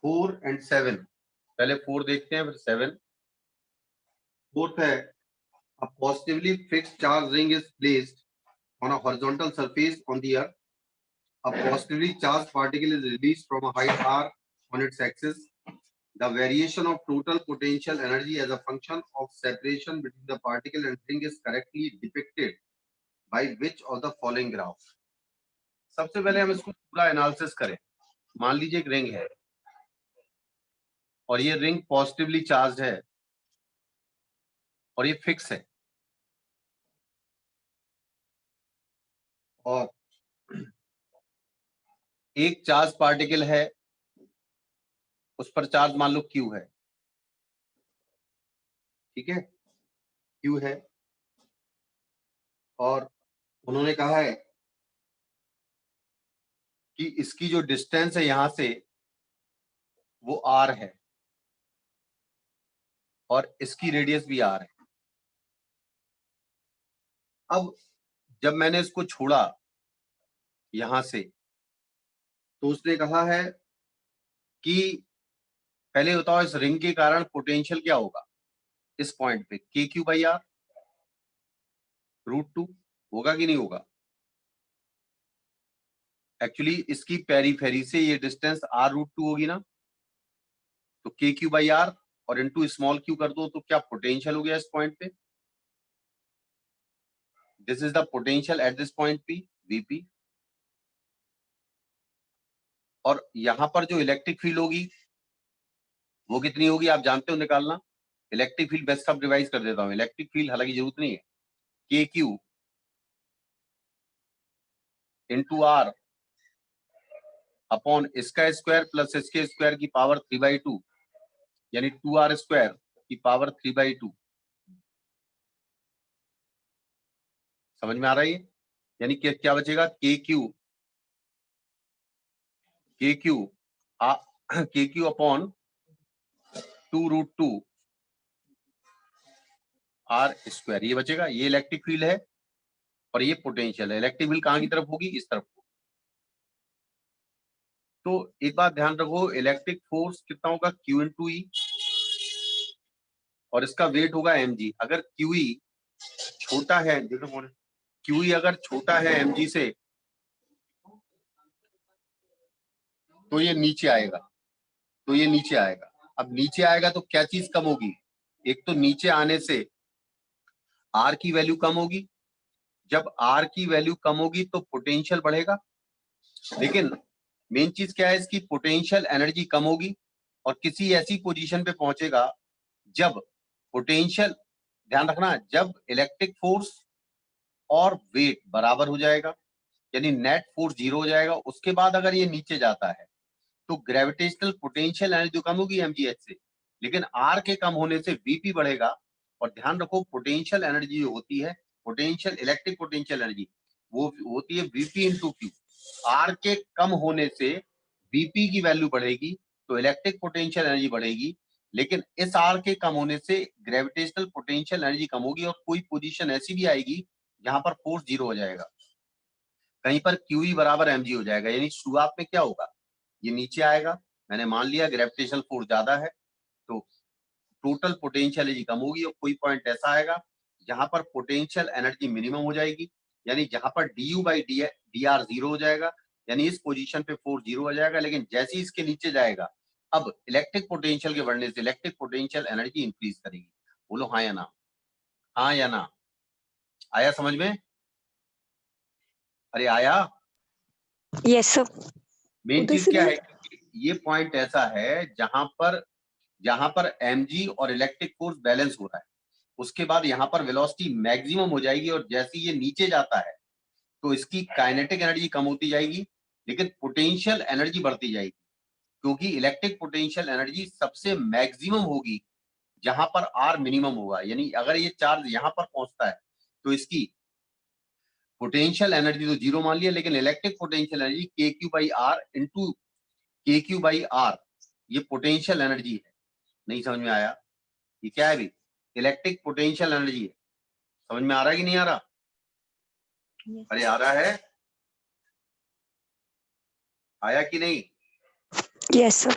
4 and 7, पहले 4 देखते हैं फिर 7। फोर्थ है, a positively fixed charge ring is placed on a horizontal surface on the earth. A positively charged particle is released from a height r on its axis. The variation of total potential energy as a function of separation between the particle and ring is correctly depicted by which of the following graph? सबसे पहले हम इसको पूरा analysis करें। मान लीजिए एक ring है और ये रिंग पॉजिटिवली चार्ज है और ये फिक्स है, और एक चार्ज पार्टिकल है, उस पर चार्ज मान लो क्यू है, ठीक है, क्यू है, और उन्होंने कहा है कि इसकी जो डिस्टेंस है यहां से वो आर है और इसकी रेडियस भी आर है। अब जब मैंने इसको छोड़ा यहां से तो उसने कहा है कि पहले बताओ इस रिंग के कारण पोटेंशियल क्या होगा इस पॉइंट पे, के क्यू बाई आर √2 होगा कि नहीं होगा? एक्चुअली इसकी पेरीफेरी से ये डिस्टेंस r√2 होगी ना, तो के क्यू बाई आर और इनटू स्मॉल क्यू कर दो तो क्या पोटेंशियल हो गया इस पॉइंट पे। This is the potential at this point P, VP. और यहां पर जो इलेक्ट्रिक फील्ड होगी वो कितनी होगी आप जानते हो निकालना। इलेक्ट्रिक फील्ड बेस्ट सब रिवाइज कर देता हूं। इलेक्ट्रिक फील्ड हालांकि जरूरत नहीं है, के क्यू इंटू आर अपॉन इसका स्क्वायर प्लस इसके स्क्वायर की पावर 3/2, यानी 2r² की पावर 3/2। समझ में आ रहा है ये? यानी कि क्या बचेगा, के क्यू अपॉन 2√2 r², ये बचेगा। ये इलेक्ट्रिक फील्ड है और ये पोटेंशियल है। इलेक्ट्रिक फील्ड कहां की तरफ होगी, इस तरफ। तो एक बात ध्यान रखो, इलेक्ट्रिक फोर्स कितना होगा, Q इंटू ई, और इसका वेट होगा mg। अगर QE छोटा है, देखो QE अगर छोटा है mg से तो ये नीचे आएगा, अब नीचे आएगा तो क्या चीज कम होगी, एक तो नीचे आने से R की वैल्यू कम होगी। जब R की वैल्यू कम होगी तो पोटेंशियल बढ़ेगा, लेकिन मेन चीज क्या है, इसकी पोटेंशियल एनर्जी कम होगी और किसी ऐसी पोजीशन पे पहुंचेगा जब पोटेंशियल, ध्यान रखना, जब इलेक्ट्रिक फोर्स और वेट बराबर हो जाएगा, यानी नेट फोर्स 0 हो जाएगा। उसके बाद अगर ये नीचे जाता है तो ग्रेविटेशनल पोटेंशियल एनर्जी कम होगी mgh से, लेकिन R के कम होने से Vp बढ़ेगा। और ध्यान रखो, पोटेंशियल एनर्जी जो होती है, पोटेंशियल इलेक्ट्रिक पोटेंशियल एनर्जी, वो होती है Vp इंटू क्यू। R के कम होने से Vp की वैल्यू बढ़ेगी तो इलेक्ट्रिक पोटेंशियल एनर्जी बढ़ेगी, लेकिन इस R के कम होने से ग्रेविटेशनल पोटेंशियल एनर्जी कम होगी और कोई पोजीशन ऐसी भी आएगी जहां पर फोर्स 0 हो जाएगा, कहीं पर QE बराबर mg हो जाएगा। यानी शुरुआत में क्या होगा, ये नीचे आएगा, मैंने मान लिया ग्रेविटेशनल फोर्स ज्यादा है तो टोटल पोटेंशियल एनर्जी कम होगी, और कोई पॉइंट ऐसा आएगा जहां पर पोटेंशियल एनर्जी मिनिमम हो जाएगी, यानी जहां पर du/dr 0 हो जाएगा, यानी इस पोजीशन पे फोर्स 0 हो जाएगा। लेकिन जैसे ही इसके नीचे जाएगा, अब इलेक्ट्रिक पोटेंशियल के बढ़ने से इलेक्ट्रिक पोटेंशियल एनर्जी इंक्रीज करेगी। बोलो हाँ या ना, हाँ या ना, आया समझ में? अरे आया? Yes sir. मेन चीज क्या है, ये पॉइंट ऐसा है जहां पर mg और इलेक्ट्रिक फोर्स बैलेंस हो रहा है, उसके बाद यहाँ पर वेलोसिटी मैक्सिमम हो जाएगी, और जैसे ये नीचे जाता है तो इसकी काइनेटिक एनर्जी कम होती जाएगी लेकिन पोटेंशियल एनर्जी बढ़ती जाएगी, क्योंकि इलेक्ट्रिक पोटेंशियल एनर्जी सबसे मैक्सिमम होगी जहां पर R मिनिमम होगा। यानी अगर ये चार्ज यहाँ पर पहुंचता है तो इसकी पोटेंशियल एनर्जी तो 0 मान लिया, लेकिन electric potential energy KQ/R into KQ/R, ये पोटेंशियल एनर्जी है। नहीं समझ में आया? ये क्या है भी, इलेक्ट्रिक पोटेंशियल एनर्जी है। समझ में आ रहा है कि नहीं आ रहा? अरे आ रहा है, आया कि नहीं? Yes sir.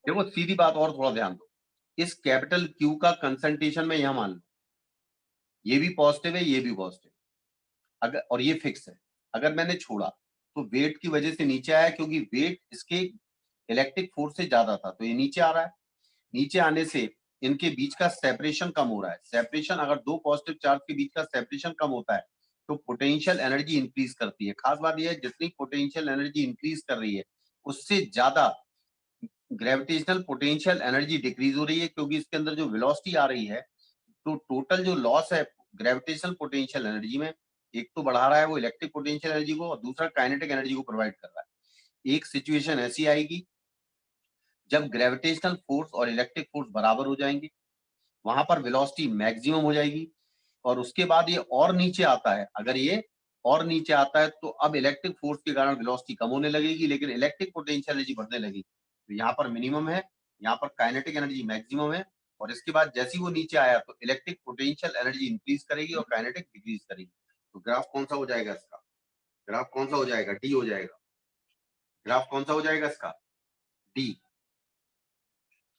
देखो सीधी बात और थोड़ा ध्यान दो, इस कैपिटल क्यू का कंसंट्रेशन में यहां मान लो ये भी पॉजिटिव है, ये भी पॉजिटिव, अगर और ये फिक्स है, अगर मैंने छोड़ा तो वेट की वजह से नीचे आया, क्योंकि वेट इसके इलेक्ट्रिक फोर्स से ज्यादा था, तो ये नीचे आ रहा है। नीचे आने से इनके बीच का सेपरेशन कम हो रहा है। सेपरेशन, अगर दो पॉजिटिव चार्ज के बीच का सेपरेशन कम होता है तो पोटेंशियल एनर्जी इंक्रीज करती है। खास बात यह है, जितनी पोटेंशियल एनर्जी इंक्रीज कर रही है उससे ज्यादा ग्रेविटेशनल पोटेंशियल एनर्जी डिक्रीज हो रही है, क्योंकि इसके अंदर जो वेलोसिटी आ रही है, तो टोटल जो लॉस है ग्रेविटेशनल पोटेंशियल एनर्जी में, एक तो बढ़ा रहा है वो इलेक्ट्रिक पोटेंशियल एनर्जी को, और दूसरा काइनेटिक एनर्जी को प्रोवाइड कर रहा है। एक सिचुएशन ऐसी आएगी जब ग्रेविटेशनल फोर्स और इलेक्ट्रिक फोर्स बराबर हो जाएंगे, वहां पर वेलोसिटी मैक्सिमम हो जाएगी, और उसके बाद ये और नीचे आता है। अगर ये और नीचे आता है तो अब इलेक्ट्रिक फोर्स के कारण वेलोसिटी कम होने लगेगी, लेकिन इलेक्ट्रिक पोटेंशियल एनर्जी बढ़ने लगेगी। तो यहाँ पर मिनिमम है, यहाँ पर काइनेटिक एनर्जी मैक्सिमम है, और इसके बाद जैसे ही वो नीचे आया तो इलेक्ट्रिक पोटेंशियल एनर्जी इंक्रीज करेगी और काइनेटिक डिक्रीज करेगी। तो ग्राफ कौन सा हो जाएगा इसका? ग्राफ कौन सा हो जाएगा? डी हो जाएगा। ग्राफ कौन सा हो जाएगा इसका? डी।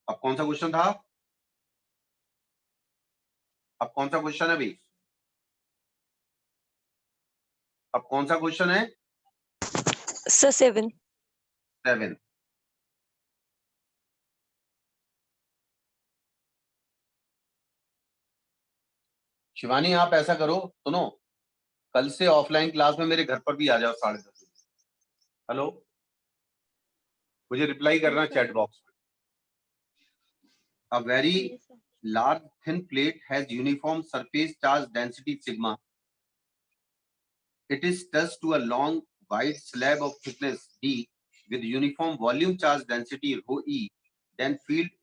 अब कौन सा क्वेश्चन था? अब कौन सा क्वेश्चन है भाई? अब कौन सा क्वेश्चन है? Sir, 7. 7। शिवानी, आप ऐसा करो, सुनो, कल से ऑफलाइन क्लास में मेरे घर पर भी आ जाओ 10:30 बजे। हेलो, मुझे रिप्लाई करना चैट बॉक्स में। A very large thin plate has uniform surface charge density sigma. It is touched to a long wide slab of thickness d with uniform volume charge density rho e, then filled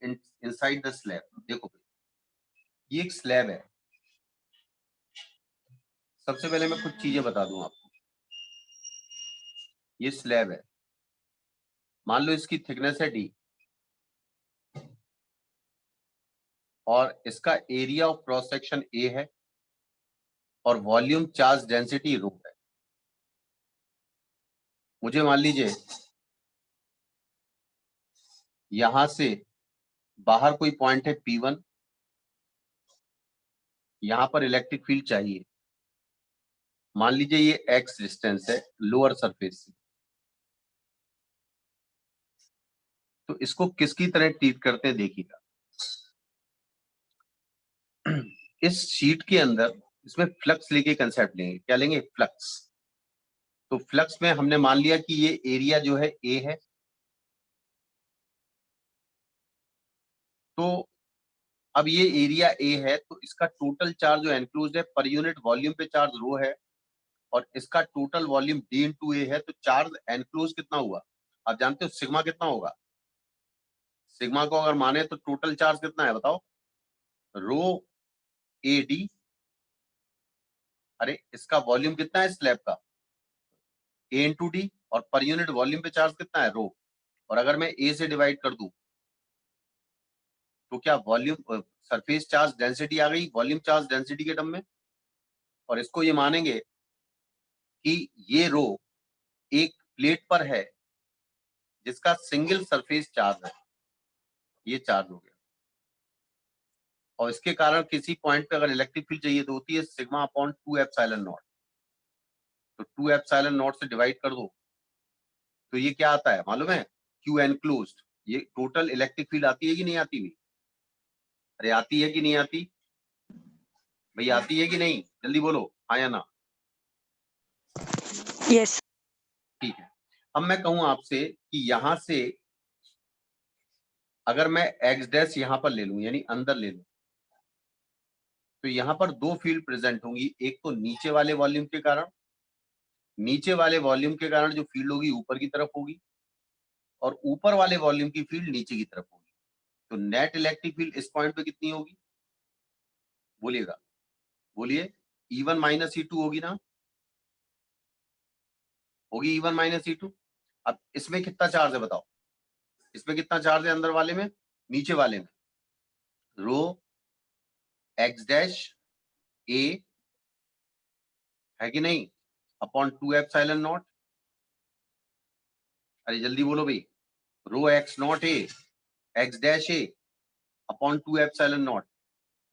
inside the slab. देखो ये एक slab है। सबसे पहले मैं कुछ चीजें बता दूं आपको। ये स्लैब है, मान लो इसकी थिकनेस है डी, और इसका area of cross section A है, और वॉल्यूम चार्ज डेंसिटी रो है। मुझे मान लीजिए यहां से बाहर कोई पॉइंट है P1, यहां पर इलेक्ट्रिक फील्ड चाहिए। मान लीजिए ये x डिस्टेंस है लोअर सरफेस से, तो इसको किसकी तरह ट्रीट करते हैं देखिएगा। इस शीट के अंदर इसमें फ्लक्स लेके कंसेप्ट लेंगे। क्या लेंगे? फ्लक्स। तो फ्लक्स में हमने मान लिया कि ये एरिया जो है ए है, तो अब ये एरिया ए है, तो इसका टोटल चार्ज जो एनक्लोज है पर यूनिट वॉल्यूम पे चार्ज रो है, और इसका टोटल वॉल्यूम डी इंटू ए है, तो चार्ज एनक्लोज कितना हुआ? आप जानते हो सिग्मा कितना होगा? सिग्मा को अगर माने तो टोटल चार्ज कितना है बताओ? रो ए डी। अरे इसका वॉल्यूम कितना है स्लैब का? ए इंटू डी, और पर यूनिट वॉल्यूम पे चार्ज कितना है? रो। और अगर मैं ए से डिवाइड कर दूं तो क्या वॉल्यूम सरफेस चार्ज डेंसिटी आ गई वॉल्यूम चार्ज डेंसिटी के टर्म में। और इसको ये मानेंगे कि ये रो एक प्लेट पर है जिसका सिंगल सरफेस चार्ज है, ये चार्ज हो गया, और इसके कारण किसी पॉइंट पे अगर इलेक्ट्रिक फील्ड चाहिए तो होती है सिग्मा अपॉन 2 एप्सिलॉन नॉट। तो 2 एप्सिलॉन नॉट से डिवाइड कर दो तो ये क्या आता है मालूम है? Q enclosed. ये टोटल इलेक्ट्रिक फील्ड आती है कि नहीं आती भी? अरे आती है कि नहीं आती भाई? आती है कि नहीं? जल्दी बोलो, हाँ या ना। Yes. ठीक है। अब मैं कहूं आपसे कि यहां से अगर मैं एक्स डैश यहां पर ले लूं, यानी अंदर ले लूं, तो यहां पर दो फील्ड प्रेजेंट होंगी। एक तो नीचे वाले वॉल्यूम के कारण, नीचे वाले वॉल्यूम के कारण जो फील्ड होगी ऊपर की तरफ होगी, और ऊपर वाले वॉल्यूम की फील्ड नीचे की तरफ होगी। तो नेट इलेक्ट्रिक फील्ड इस पॉइंट पे कितनी होगी? बोलिएगा, बोलिए। E1 माइनस E2 होगी ना? होगी E1 माइनस E2। अब इसमें कितना चार्ज है बताओ? इसमें कितना चार्ज है अंदर वाले में? नीचे वाले में रो एक्स डैश ए है कि नहीं, अपॉन 2 एप्सिलॉन नॉट। अरे जल्दी बोलो भाई। Rho x naught a x dash a upon 2 epsilon naught,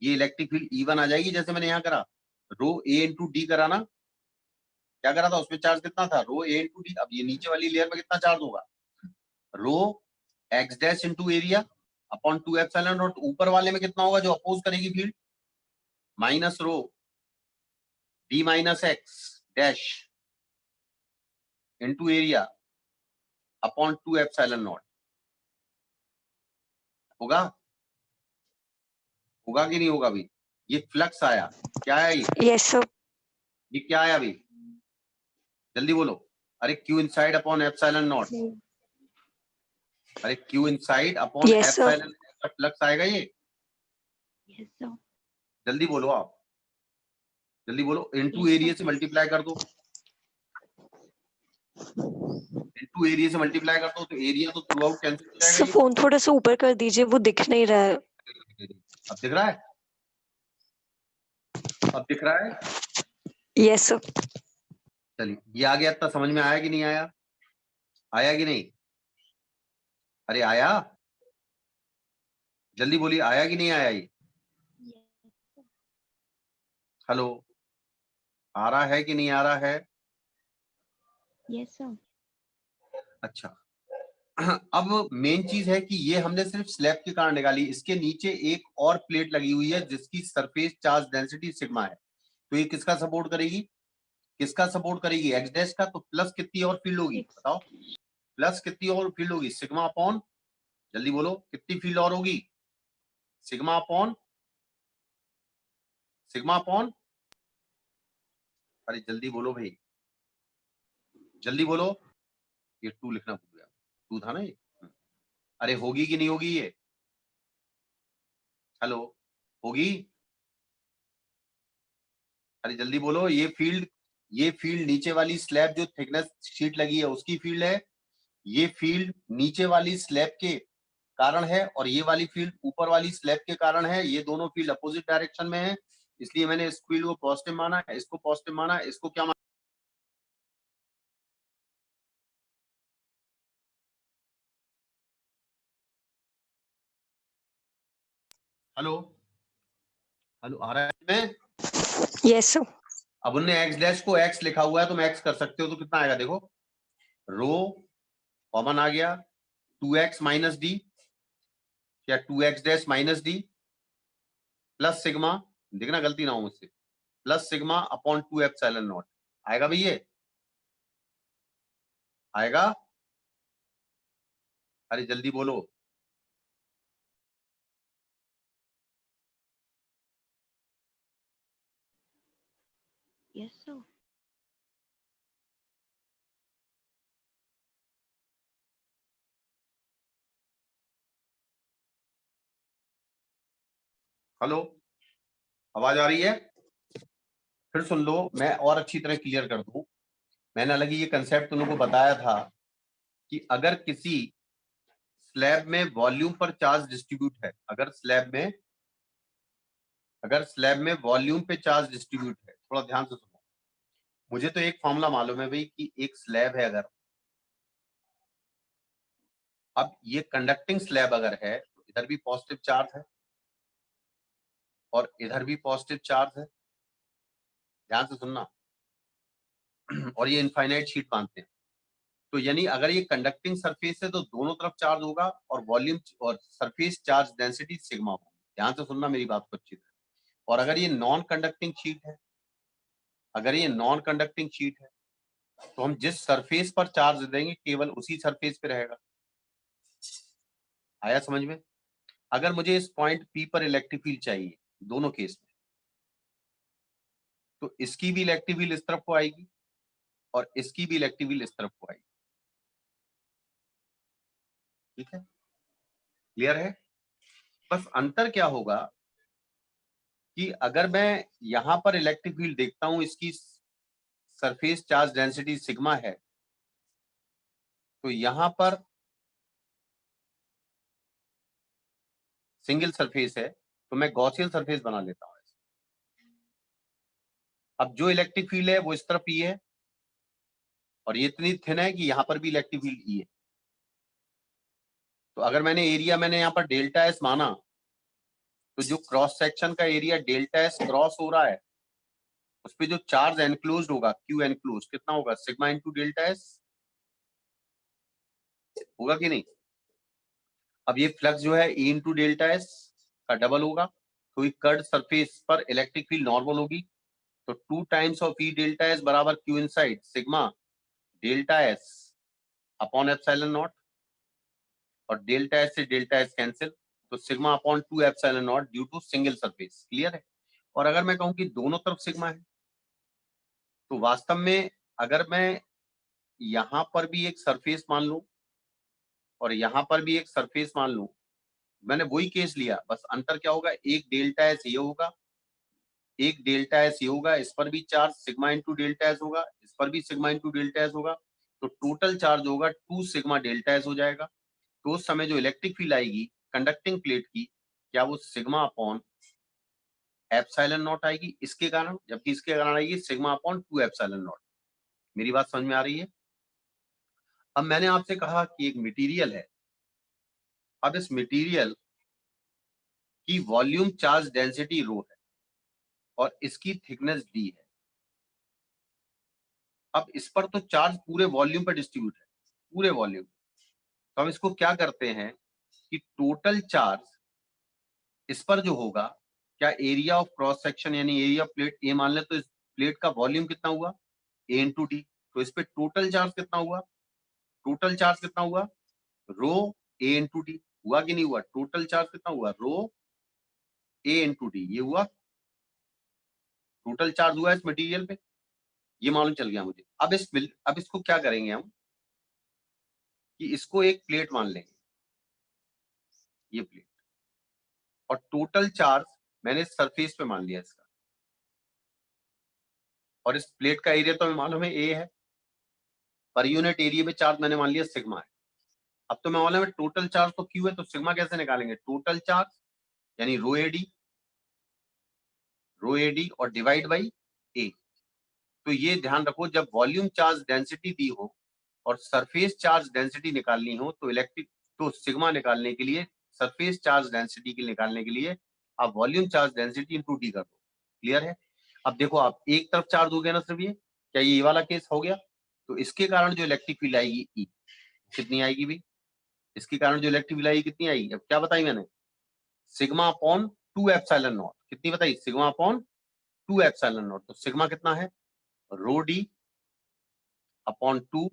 ये इलेक्ट्रिक फील्ड E1 आ जाएगी। जैसे मैंने यहाँ करा रो ए इंटू डी करा ना, क्या करा था उसमें चार्ज कितना था, रो ए इंटू डी। अब ये नीचे वाली लेयर में कितना चार्ज होगा, rho x dash into area upon 2 epsilon naught. ऊपर वाले में कितना होगा जो अपोज करेगी field, minus rho d minus x dash into area upon 2 epsilon naught. होगा, होगा कि नहीं होगा अभी, ये फ्लक्स आया, क्या है ये, Yes, sir. ये क्या आया अभी, जल्दी बोलो। अरे q inside upon epsilon naught, अरे q inside upon Yes, sir. Epsilon का फ्लक्स आएगा ये। Yes, sir. जल्दी बोलो आप, जल्दी बोलो। Into Yes, area sir. से मल्टीप्लाई कर दो, इनटू एरिया से मल्टीप्लाई कर दो तो एरिया तो थ्रू आउट कैंसिल हो सर जाएगा फोन थोड़ा सा ऊपर कर दीजिए, वो दिख नहीं रहा है। ये। अब दिख रहा है, अब दिख रहा है। Yes sir. चलिए ये आ गया, इतना समझ में आया कि नहीं आया, आया कि नहीं, अरे आया, जल्दी बोलिए, आया कि नहीं आया ये, हेलो, आ रहा है कि नहीं आ रहा है। Yes, sir. अच्छा अब मेन चीज है कि ये हमने सिर्फ स्लैब के कारण निकाली, इसके नीचे एक और प्लेट लगी हुई है जिसकी सरफेस चार्ज डेंसिटी सिग्मा है, तो ये किसका सपोर्ट करेगी, किसका सपोर्ट करेगी, एक्स डैश का। तो प्लस कितनी और फील्ड होगी बताओ, प्लस कितनी और फील्ड होगी, सिग्मा अपॉन, जल्दी बोलो कितनी फील्ड और होगी, सिग्मा अपॉन, सिग्मा अपॉन, अरे जल्दी बोलो भाई, जल्दी बोलो, ये 2 लिखना भूल गया, 2 था ना ये। अरे होगी कि नहीं होगी ये, हेलो, होगी, अरे जल्दी बोलो। ये फील्ड नीचे वाली स्लैब जो थिकनेस शीट लगी है उसकी फील्ड है, ये फील्ड नीचे वाली स्लैब के कारण है और ये वाली फील्ड ऊपर वाली स्लैब के कारण है। ये दोनों फील्ड अपोजिट डायरेक्शन में है, इसलिए मैंने इस फील्ड को पॉजिटिव माना है, इसको पॉजिटिव माना है, इसको क्या माना, हेलो, हेलो आ रहा है में। Yes sir. अब उनने एक्स डैश को एक्स लिखा हुआ है, तुम एक्स कर सकते हो, तो कितना आएगा देखो, रो कॉमन आ गया, 2x माइनस डी या 2x dash minus D plus sigma, देखना गलती ना हो मुझसे, plus sigma upon 2 epsilon not. आएगा भैया, आएगा, अरे जल्दी बोलो, Yes, sir. हेलो, आवाज आ रही है, फिर सुन लो, मैं और अच्छी तरह क्लियर कर दूं। मैंने अलग ही ये कंसेप्ट तुम लोगों को बताया था कि अगर किसी स्लैब में वॉल्यूम पर चार्ज डिस्ट्रीब्यूट है, अगर स्लैब में वॉल्यूम पे चार्ज डिस्ट्रीब्यूट है, थोड़ा ध्यान से सुनो। मुझे तो एक फॉर्मूला मालूम है भाई कि एक स्लैब है अगर, अब ये कंडक्टिंग स्लैब अगर है तो इधर भी पॉजिटिव चार्ज है और इधर भी पॉजिटिव चार्ज है, ध्यान से सुनना, और ये इनफाइनाइट शीट मानते हैं। तो यानी अगर ये कंडक्टिंग सरफेस है तो दोनों तरफ चार्ज होगा और वॉल्यूम और सरफेस चार्ज डेंसिटी सिग्मा होगी। ध्यान से सुनना मेरी बात को अच्छी तरह। और अगर ये नॉन कंडक्टिंग शीट है, अगर ये नॉन कंडक्टिंग शीट है तो हम जिस सरफेस पर चार्ज देंगे केवल उसी सरफेस पे रहेगा। आया समझ में। अगर मुझे इस पॉइंट पी पर इलेक्ट्रिक फील्ड चाहिए दोनों केस में, तो इसकी भी इलेक्ट्रिक फील्ड इस तरफ को आएगी और इसकी भी इलेक्ट्रिक फील्ड इस तरफ को आएगी। ठीक है, क्लियर है। बस अंतर क्या होगा कि अगर मैं यहां पर इलेक्ट्रिक फील्ड देखता हूं, इसकी सरफेस चार्ज डेंसिटी सिग्मा है, तो यहां पर सिंगल सरफेस है तो मैं गॉसियन सरफेस बना लेता हूं। अब जो इलेक्ट्रिक फील्ड है वो इस तरफ ई है और ये इतनी थिन है कि यहां पर भी इलेक्ट्रिक फील्ड ई है। तो अगर मैंने एरिया मैंने यहाँ पर डेल्टा एस माना, तो जो क्रॉस सेक्शन का एरिया डेल्टा एस क्रॉस हो रहा है उस पे जो चार्ज एनक्लोज होगा क्यू एनक्लोज कितना होगा, सिग्मा इंटू डेल्टा एस होगा कि नहीं। अब ये फ्लक्स जो है ए इंटू डेल्टा एस का डबल होगा, तो ये कर्ड सरफेस पर इलेक्ट्रिक फील्ड नॉर्मल होगी, तो 2 times of E delta S बराबर q inside sigma delta S upon epsilon naught, और डेल्टा एस से डेल्टा एस कैंसिल, तो sigma upon 2 epsilon naught due to single surface. Clear है। और अगर मैं कहूं कि दोनों तरफ सिग्मा है, तो वास्तव में अगर मैं यहां पर भी एक सरफेस मान लूं और यहां पर भी एक सरफेस मान लूं, मैंने वही केस लिया, बस अंतर क्या होगा, एक डेल्टा एस ये होगा, एक डेल्टा एस ये होगा, इस पर भी charge sigma into delta S होगा, इस पर भी सिग्मा इंटू डेल्टा एस होगा, तो टोटल चार्ज होगा 2 सिग्मा डेल्टा एस हो जाएगा। तो उस समय जो इलेक्ट्रिक फील्ड आएगी कंडक्टिंग प्लेट की, क्या वो सिग्मा अपॉन एप्सिलॉन नॉट आएगी इसके कारण, जबकि इसके कारण आएगी सिग्मा अपॉन 2 एप्सिलॉन नॉट। मेरी बात समझ में आ रही है। अब मैंने आपसे कहा कि एक मटेरियल है, अब इस मटेरियल की वॉल्यूम चार्ज डेंसिटी रो है और इसकी थिकनेस डी है। अब इस पर तो चार्ज पूरे वॉल्यूम पर डिस्ट्रीब्यूट है, पूरे वॉल्यूम। तो हम इसको क्या करते हैं कि टोटल चार्ज इस पर जो होगा, क्या एरिया ऑफ क्रॉस सेक्शन यानी एरिया ऑफ प्लेट ए मान ले, तो इस प्लेट का वॉल्यूम कितना हुआ ए इंटू डी, तो इस पे टोटल चार्ज कितना हुआ, टोटल चार्ज कितना हुआ रो ए इंटू डी, हुआ कि नहीं हुआ, टोटल चार्ज कितना हुआ रो ए इंटू डी, ये हुआ टोटल चार्ज हुआ इस मटेरियल पे, ये मालूम चल गया मुझे। अब इसको क्या करेंगे हम कि इसको एक प्लेट मान लेंगे, ये प्लेट, और टोटल चार्ज मैंने सरफेस पे मान लिया इसका, और इस प्लेट का एरिया तो हमें मालूम है ए है, पर यूनिट एरिया में चार्ज मैंने मान लिया सिग्मा है। अब तो मैं मालूम है टोटल चार्ज तो क्यू है, तो सिग्मा कैसे निकालेंगे, टोटल चार्ज यानी रो एडी और डिवाइड बाई ए। तो ये ध्यान रखो, जब वॉल्यूम चार्ज डेंसिटी दी हो और सरफेस चार्ज डेंसिटी निकालनी हो, तो तो सिग्मा निकालने के लिए, सरफेस चार्ज डेंसिटी के निकालने के लिए आप volume charge density into D कर दो। क्लियर है। अब देखो आप एक तरफ चार्ज हो गया ना सिर्फ ये, क्या ये वाला केस हो गया, तो इसके कारण जो इलेक्ट्रिक फील्ड आएगी ई कितनी आएगी भाई, इसके कारण जो इलेक्ट्रिक फील्ड आएगी कितनी आएगी, अब क्या बताई मैंने, सिग्मा अपॉन 2 एप्सिलॉन नॉट, कितनी बताई, सिग्मा अपॉन 2 एप्सिलॉन नॉट, तो सिग्मा कितना है rho D upon 2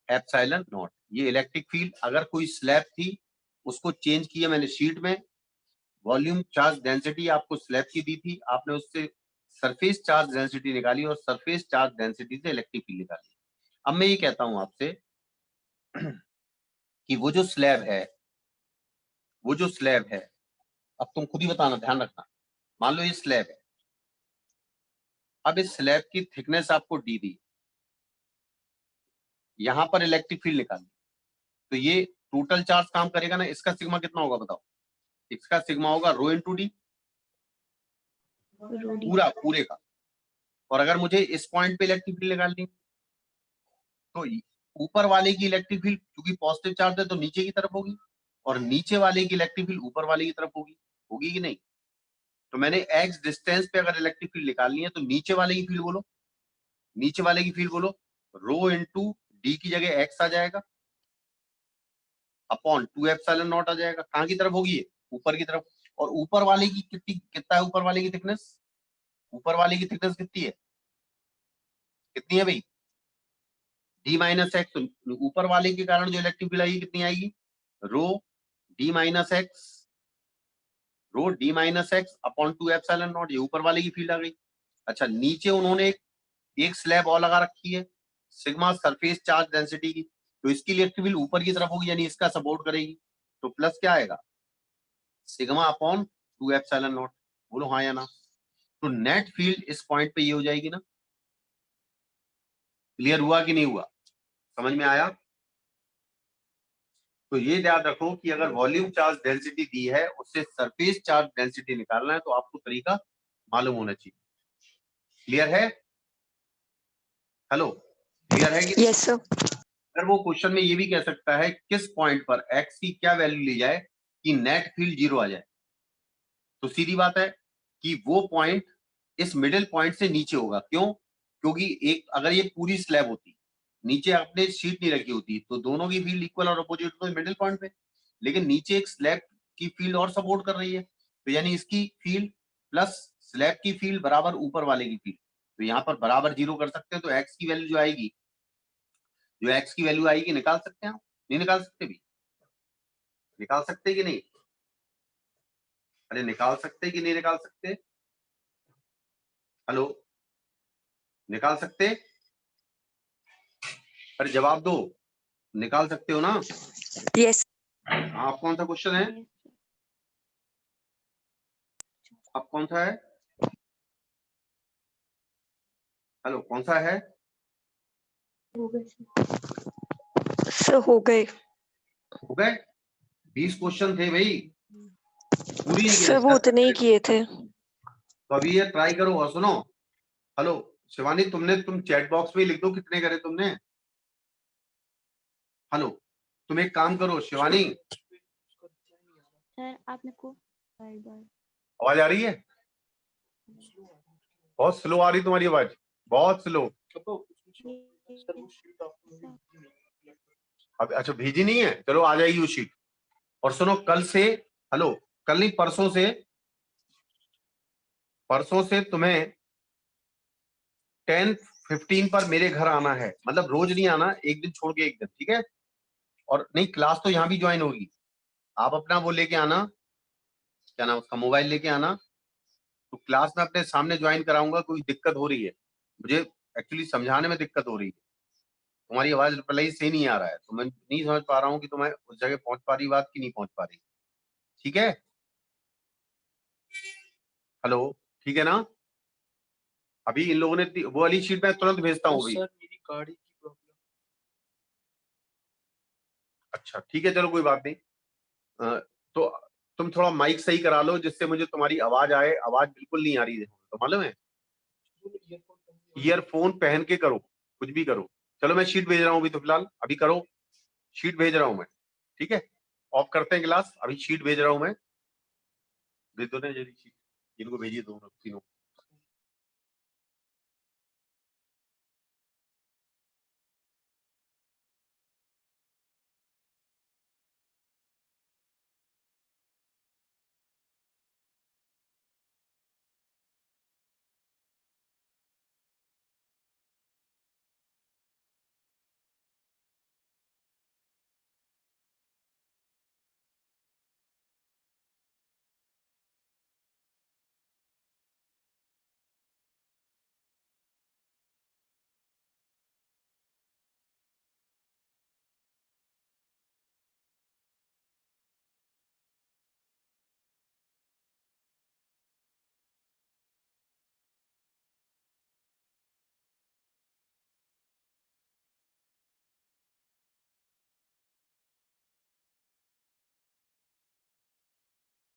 epsilon naught. ये इलेक्ट्रिक फील्ड, अगर कोई स्लैब थी उसको चेंज किया मैंने शीट में, वॉल्यूम चार्ज डेंसिटी आपको स्लैब की दी थी, आपने उससे सरफेस चार्ज डेंसिटी निकाली और सरफेस चार्ज डेंसिटी से इलेक्ट्रिक फील्ड निकाली। अब मैं ये कहता हूं आपसे कि वो जो स्लैब है, वो जो स्लैब है, अब तुम खुद ही बताना, ध्यान रखना, मान लो ये स्लैब है, अब इस स्लैब की थिकनेस आपको डी दी, यहां पर इलेक्ट्रिक फील्ड निकाली, तो ये टोटल चार्ज काम करेगा ना, इसका सिग्मा कितना होगा बताओ, इसका सिग्मा होगा रो इंटू डी, पूरा पूरे का। और अगर मुझे इस पॉइंट पे इलेक्ट्रिक फील्ड निकालनी, तो ऊपर वाले की इलेक्ट्रिक फील्ड क्योंकि पॉजिटिव चार्ज है तो नीचे की तरफ होगी, और नीचे वाले की इलेक्ट्रिक फील्ड ऊपर वाले की तरफ होगी, होगी कि नहीं। तो मैंने एक्स डिस्टेंस पे अगर इलेक्ट्रिक फील्ड निकालनी है, तो नीचे वाले की फील्ड बोलो, नीचे वाले की फील्ड बोलो, रो इंटू डी की जगह एक्स आ जाएगा अपॉन 2 एप्सिलॉन नॉट आ जाएगा, कहां की तरफ होगी ये, ऊपर की तरफ। और ऊपर वाले की कितना है, ऊपर वाले की थिकनेस, ऊपर वाले की थिकनेस कितनी है, कितनी है भाई, डी माइनस एक्स, ऊपर वाले के कारण जो इलेक्ट्रिक फील्ड आएगी कितनी आएगी, rho d minus x, rho d minus x upon 2 epsilon naught, ये ऊपर वाले की फील्ड आ गई। अच्छा, नीचे उन्होंने एक स्लैब और लगा रखी है सिग्मा सरफेस चार्ज डेंसिटी की, तो इसकी इलेक्ट्रिक फील्ड ऊपर की तरफ होगी, यानी इसका सपोर्ट करेगी, तो प्लस क्या आएगा सिग्मा अपॉन 2 एप्सिलॉन नॉट, बोलो हाँ या ना। तो नेट फील्ड इस पॉइंट पे ये हो जाएगी ना। क्लियर हुआ कि नहीं हुआ, समझ में आया। तो ये याद रखो कि अगर वॉल्यूम चार्ज डेंसिटी दी है, उससे सरफेस चार्ज डेंसिटी निकालना है, तो आपको तरीका मालूम होना चाहिए। क्लियर है, हेलो, क्लियर है कि Yes, sir. अगर वो क्वेश्चन में ये भी कह सकता है किस पॉइंट पर x की क्या वैल्यू ली जाए कि नेट फील्ड 0 आ जाए, तो सीधी बात है कि वो पॉइंट इस मिडिल पॉइंट से नीचे होगा। क्यों? क्योंकि एक अगर ये पूरी स्लैब होती, नीचे आपने शीट नहीं रखी होती, तो दोनों की फील्ड इक्वल और अपोजिट तो मिडिल पॉइंट पे, लेकिन नीचे एक स्लैब की फील्ड और सपोर्ट कर रही है, तो यानी इसकी फील्ड प्लस स्लैब की फील्ड बराबर ऊपर वाले की फील्ड, तो यहाँ पर बराबर 0 कर सकते हैं। तो x की वैल्यू जो आएगी, निकाल सकते हैं आप? नहीं निकाल सकते? भी निकाल सकते कि नहीं? अरे निकाल सकते कि नहीं निकाल सकते? हेलो, निकाल सकते? अरे जवाब दो, निकाल सकते हो ना? यस आप कौन सा क्वेश्चन है? Yes, sir. आप कौन सा है? हेलो, कौन सा है? सर हो गए। हो गए? 20 क्वेश्चन थे भाई, पूरी नहीं सर वो उतने ही किए थे। तो अभी ये ट्राई करो। और सुनो, हेलो शिवानी, तुम चैट बॉक्स में लिख दो कितने करे तुमने। हेलो, तुम एक काम करो शिवानी, सर आपने को बार आवाज आ रही है? बहुत स्लो आ रही तुम्हारी आवाज, बहुत स्लो। अब अच्छा भेजी नहीं है, चलो आ जाएगी वो शीट। और सुनो कल से, हेलो कल नहीं परसों से तुम्हें 10:15 पर मेरे घर आना है, मतलब रोज नहीं आना, एक दिन छोड़ के एक दिन, ठीक है? और नहीं, क्लास तो यहाँ भी ज्वाइन होगी, आप अपना वो लेके आना, क्या नाम उसका, मोबाइल लेके आना, तो क्लास में अपने सामने ज्वाइन कराऊंगा। कोई दिक्कत हो रही है मुझे, एक्चुअली समझाने में दिक्कत हो रही है, तुम्हारी आवाज रिप्लाई सही नहीं आ रहा है, तो मैं नहीं समझ पा रहा हूँ कि तुम्हें उस जगह पहुंच पा रही बात की नहीं पहुंच पा रही। ठीक है? हेलो, ठीक है ना? अभी इन लोगों ने वो वाली शीट में तुरंत भेजता हूँ अभी। सर मेरी गाड़ी की प्रॉब्लम। अच्छा ठीक है, चलो कोई बात नहीं। तो तुम थोड़ा माइक सही करा लो जिससे मुझे तुम्हारी आवाज आए, आवाज बिल्कुल नहीं आ रही है तो मालूम है, ईयरफोन पहन के करो, कुछ भी करो। चलो मैं शीट भेज रहा हूँ अभी, तो फिलहाल अभी करो, शीट भेज रहा हूँ मैं, ठीक है? ऑफ करते हैं क्लास, अभी शीट भेज रहा हूँ मैं, भेज दो ना जल्दी शीट, इनको भेजिए दोनों तीनों।